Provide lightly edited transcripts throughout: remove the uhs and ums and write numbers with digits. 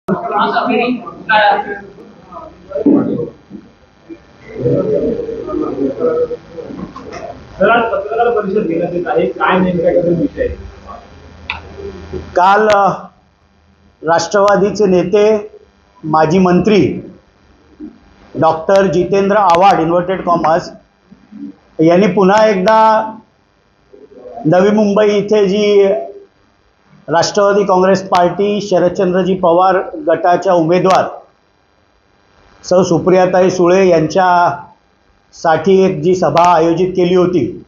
पत्रकार परिषद घेण्यात येत आहे, काय नेमका विषय? काल राष्ट्रवादीचे नेते माजी मंत्री doctor Jitendra Awhad inverted commerce यांनी पुन्हा एकदा नवी मुंबई इथे जी राष्ट्रवादी काँग्रेस पार्टी शरदचंद्रजी पवार गटाच्या उमेदवार सौ सुप्रियाताई सुळे यांच्यासाठी एक जी सभा आयोजित केली होती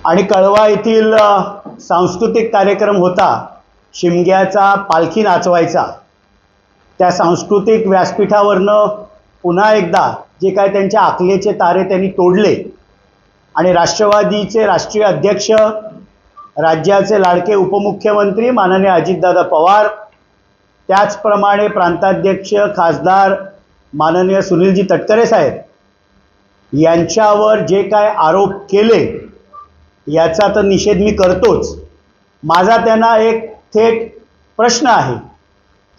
आणि कळवा येथील सांस्कृतिक कार्यक्रम होता, शिमग्याचा पालखी नाचवायचा, त्या सांस्कृतिक व्यासपीठावरनं पुन्हा एकदा जे काय त्यांच्या आखलेचे तारे त्यांनी तोडले आणि राष्ट्रवादीचे राष्ट्रीय अध्यक्ष, राज्याचे लाडके उपमुख्यमंत्री माननीय अजितदादा पवार, त्याचप्रमाणे प्रांताध्यक्ष खासदार माननीय सुनीलजी तटकरे साहेब यांच्यावर जे काय आरोप केले याचा तर निषेध मी करतोच। माझा त्यांना एक थेट प्रश्न आहे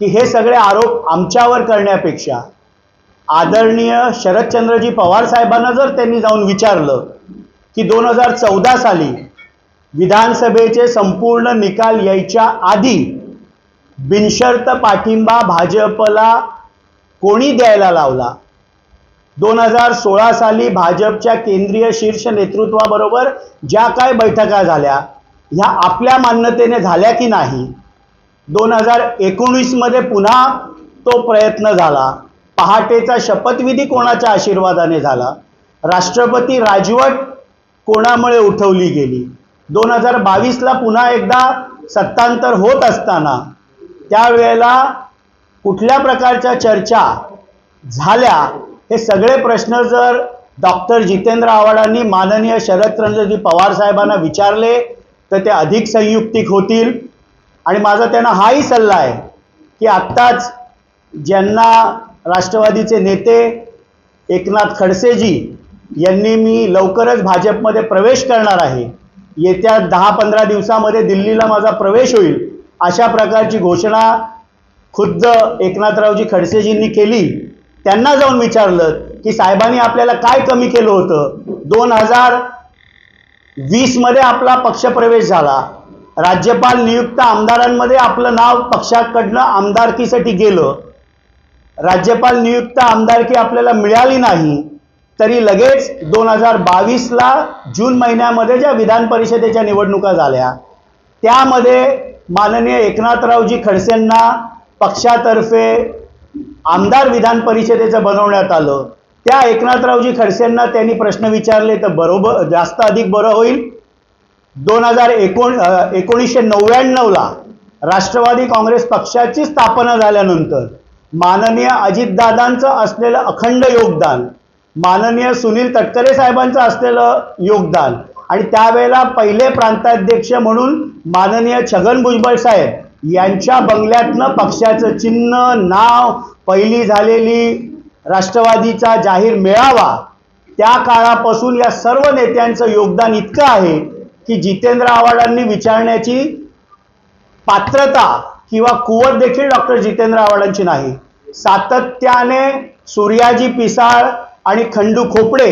की हे सगळे आरोप आमच्यावर करण्यापेक्षा आदरणीय शरदचंद्रजी पवार साहेबांना जर त्यांनी जाऊन विचारलं की 2014 साली विधानसभेचे संपूर्ण निकाल यायच्या आधी बिनशर्त पाठिंबा भाजपला कोणी द्यायला लावला, 2016 साली भाजपच्या केंद्रीय शीर्ष नेतृत्वाबरोबर ज्या काय बैठका झाल्या ह्या आपल्या मान्यतेने झाल्या की नाही, 2019 मध्ये पुन्हा तो प्रयत्न झाला, पहाटेचा शपथविधी कोणाच्या आशीर्वादाने झाला, राष्ट्रपती राजवट कोणामुळे उठवली गेली, 2022 ला पुन्हा एकदा सत्तांतर होत असताना त्यावेळेला कुठल्या प्रकारच्या चर्चा झाल्या, हे सगळे प्रश्न जर डॉक्टर जितेंद्र आव्हाडांनी माननीय शरदचंद्रजी पवार साहेबांना विचारले तर ते अधिक संयुक्तिक होतील। आणि माझा त्यांना हाही सल्ला आहे की आत्ताच ज्यांना राष्ट्रवादीचे नेते एकनाथ खडसेजी यांनी मी लवकरच भाजपमध्ये प्रवेश करणार आहे, येत्या 10-15 दिवसामध्ये दिल्लीला माझा प्रवेश होईल, अशा प्रकारची घोषणा खुद्द एकनाथरावजी खडसेजींनी केली। त्यांना जाऊन विचारलं की साहेबांनी आपल्याला काय कमी केलं होतं, 2020 मध्ये आपला पक्षप्रवेश झाला, राज्यपाल नियुक्त आमदारांमध्ये आपलं नाव पक्षाकडनं आमदारकीसाठी गेलं, राज्यपाल नियुक्त आमदारकी आपल्याला मिळाली नाही, तरी लगेच 2022 ला जून महिन्यामध्ये ज्या विधान परिषदेच्या निवडणुका झाल्या त्यामध्ये माननीय एकनाथरावजी खडसेंना पक्षातर्फे आमदार विधान परिषदेचं बनवण्यात आलं। त्या एकनाथरावजी खडसेंना त्यांनी प्रश्न विचारले तर बरोबर जास्त अधिक बरं होईल। 1999 ला राष्ट्रवादी काँग्रेस पक्षाची स्थापना झाल्यानंतर माननीय अजितदादांचं असलेलं अखंड योगदान, माननीय सुनील तटकरे साहेबांचं असलेलं योगदान आणि त्यावेळेला पहिले प्रांताध्यक्ष म्हणून माननीय छगन भुजबळ साहेब यांच्या बंगल्यातनं पक्षाचं चिन्ह, नाव, पहिली झालेली राष्ट्रवादीचा जाहीर मेळावा, त्या काळापासून या सर्व नेत्यांचं योगदान इतकं आहे की जितेंद्र आव्हाडांनी विचारण्याची पात्रता किंवा कुवत देखील डॉक्टर जितेंद्र आव्हाडांची नाही। सातत्याने सूर्याजी पिसाळ आणि खंडू खोपडे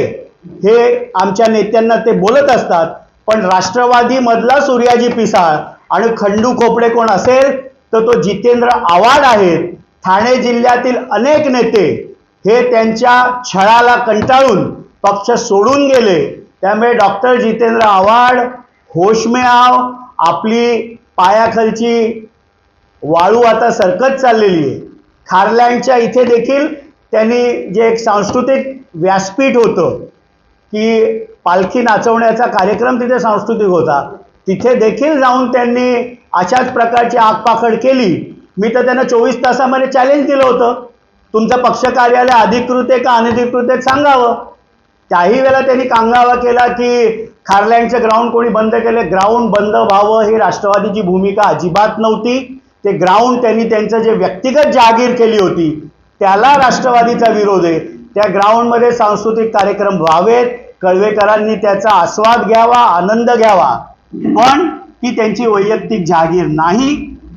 हे आमच्या नेत्यांना ते बोलत असतात, पण राष्ट्रवादी मधला सूर्याजी पिसाळ आणि खंडू खोपडे कोण असेल तर तो जितेंद्र आव्हाड आहेत। ठाणे जिल्ह्यातील अनेक नेते हे त्यांच्या छळाला कंटाळून पक्ष सोडून गेले, त्यामुळे डॉक्टर जितेंद्र आव्हाड होश में आव, आपली पायाखालची वाळू आता सरकत चाललेली आहे। खारलँडच्या इथे देखील त्यांनी जे एक सांस्कृतिक व्यासपीठ होतं की पालखी नाचवण्याचा कार्यक्रम तिथे सांस्कृतिक होता, तिथे देखील जाऊन त्यांनी अशाच प्रकारची आगपाखड केली। मी तर त्यांना 24 तासामध्ये चॅलेंज दिलं होतं, तुमचं पक्ष कार्यालय अधिकृत आहे का अनधिकृत आहे सांगावं। त्याही वेळेला त्यांनी कांगावा केला की खारलँडचं ग्राउंड कोणी बंद केले, ग्राउंड बंद व्हावं ही राष्ट्रवादीची भूमिका अजिबात नव्हती। ते ग्राउंड त्यांनी त्यांचं जे व्यक्तिगत जहागीर केली होती त्याला राष्ट्रवादीचा विरोध आहे। त्या ग्राउंडमध्ये सांस्कृतिक कार्यक्रम व्हावेत, कळवेकरांनी त्याचा आस्वाद घ्यावा, आनंद घ्यावा, पण ती त्यांची वैयक्तिक जहागीर नाही।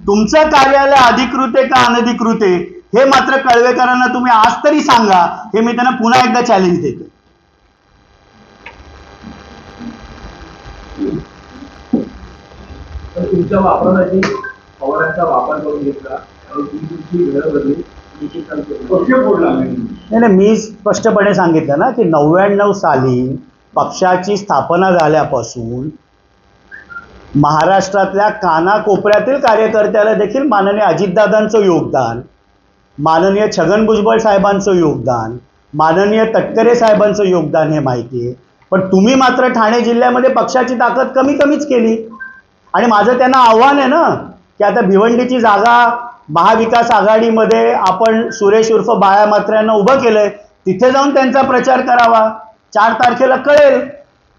तुमचं कार्यालय अधिकृत आहे का अनधिकृत आहे हे मात्र कळवेकरांना तुम्ही आज तरी सांगा, हे मी त्यांना पुन्हा एकदा चॅलेंज देतो. तुमच्या वापरासाठी पवारांचा वापर करून घेतला आणि तुमची घरं भरली नाही, मी स्पष्टपणे सांगितलं ना की 99 साली पक्षाची स्थापना झाल्यापासून महाराष्ट्रातल्या कानाकोपऱ्यातील कार्यकर्त्याला देखील माननीय अजितदादांचं योगदान, माननीय छगन भुजबळ साहेबांचं योगदान, माननीय तटकरे साहेबांचं योगदान हे माहिती आहे. पण तुम्ही मात्र ठाणे जिल्ह्यामध्ये पक्षाची ताकद कमीच केली. आणि माझं त्यांना आव्हान आहे ना की आता भिवंडीची जागा महाविकास आघाडीमध्ये आपण सुरेश उर्फ बाळा म्हात्र्यांना उभं केलंय, तिथे जाऊन त्यांचा प्रचार करावा. 4 तारखेला कळेल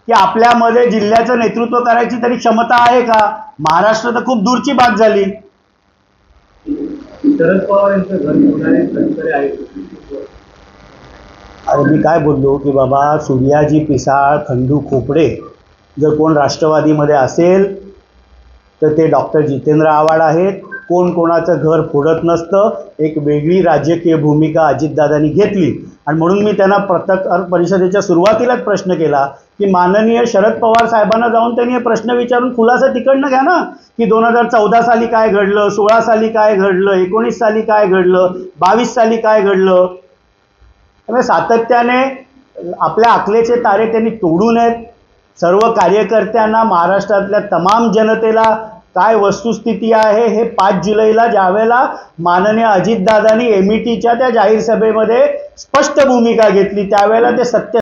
की आपल्यामध्ये जिल्ह्याचं नेतृत्व करायची तरी क्षमता आहे का. महाराष्ट्र तर खूप दूरची बात झाली. शरद पवार यांचं घर पुण्याने तटकरे आहेत. अरे मी काय बोललो की बाबा सूर्याजी पिसाळ, खंडू खोपडे जर कोण राष्ट्रवादीमध्ये असेल तर ते डॉक्टर जितेंद्र आव्हाड आहेत. कोण कोणाचं घर फोडत नसतं. एक वेगळी राजकीय भूमिका अजितदादांनी घेतली आणि म्हणून मी त्यांना पत्रकार परिषदेच्या सुरुवातीलाच प्रश्न केला की माननीय शरद पवार साहेबांना जाऊन त्यांनी हे प्रश्न विचारून खुलासा तिकडनं घ्या ना की 2014 साली काय घडलं, 16 साली काय घडलं, 19 साली काय घडलं, 22 साली काय घडलं. त्यामुळे सातत्याने आपल्या अकलेचे तारे त्यांनी तोडू नयेत. सर्व कार्यकर्त्यांना, महाराष्ट्रातल्या तमाम जनतेला काय वस्तुस्थिती आहे हे 5 जुलैला ज्यावेळेला माननीय अजितदादांनी METच्या त्या जाहीर सभेमध्ये स्पष्ट भूमिका घेतली त्यावेळेला ते सत्य